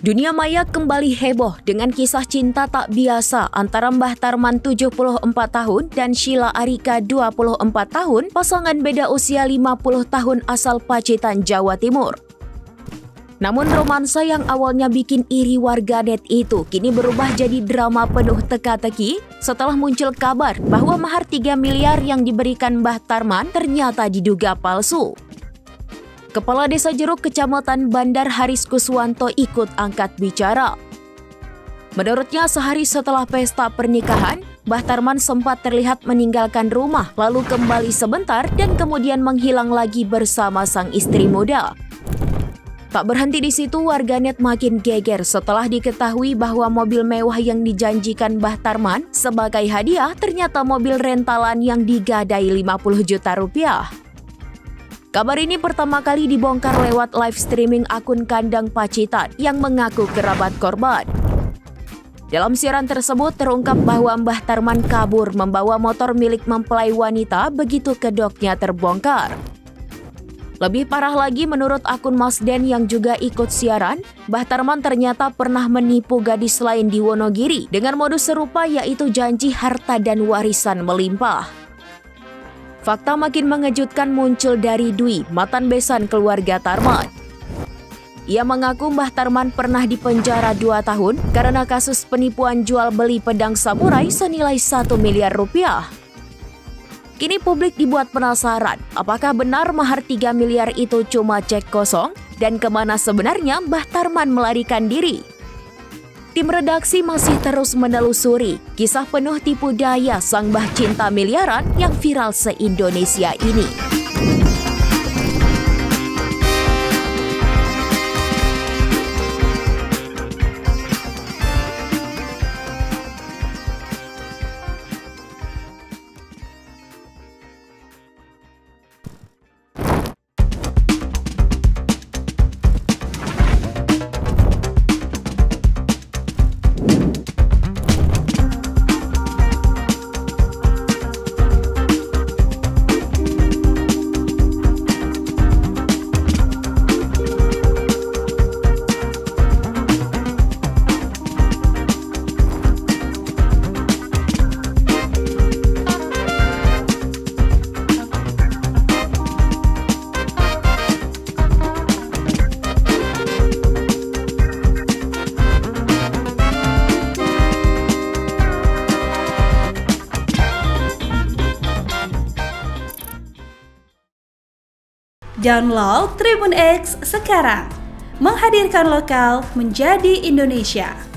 Dunia maya kembali heboh dengan kisah cinta tak biasa antara Mbah Tarman 74 tahun dan Sheila Arika 24 tahun, pasangan beda usia 50 tahun asal Pacitan, Jawa Timur. Namun romansa yang awalnya bikin iri warganet itu kini berubah jadi drama penuh teka-teki setelah muncul kabar bahwa mahar 3 miliar yang diberikan Mbah Tarman ternyata diduga palsu. Kepala Desa Jeruk Kecamatan Bandar Haris Kuswanto ikut angkat bicara. Menurutnya sehari setelah pesta pernikahan, Mbah Tarman sempat terlihat meninggalkan rumah lalu kembali sebentar dan kemudian menghilang lagi bersama sang istri muda. Tak berhenti di situ, warganet makin geger setelah diketahui bahwa mobil mewah yang dijanjikan Mbah Tarman sebagai hadiah ternyata mobil rentalan yang digadai 50 juta rupiah. Kabar ini pertama kali dibongkar lewat live streaming akun Kandang Pacitan yang mengaku kerabat korban. Dalam siaran tersebut terungkap bahwa Mbah Tarman kabur membawa motor milik mempelai wanita begitu kedoknya terbongkar. Lebih parah lagi, menurut akun Mas Den yang juga ikut siaran, Mbah Tarman ternyata pernah menipu gadis lain di Wonogiri dengan modus serupa, yaitu janji harta dan warisan melimpah. Fakta makin mengejutkan muncul dari Dwi, mantan besan keluarga Tarman. Ia mengaku Mbah Tarman pernah dipenjara 2 tahun karena kasus penipuan jual beli pedang samurai senilai 1 miliar rupiah. Kini publik dibuat penasaran, apakah benar mahar 3 miliar itu cuma cek kosong dan kemana sebenarnya Mbah Tarman melarikan diri? Tim redaksi masih terus menelusuri kisah penuh tipu daya sang mbah cinta miliaran yang viral se-Indonesia ini. Download Tribun X sekarang, menghadirkan lokal menjadi Indonesia.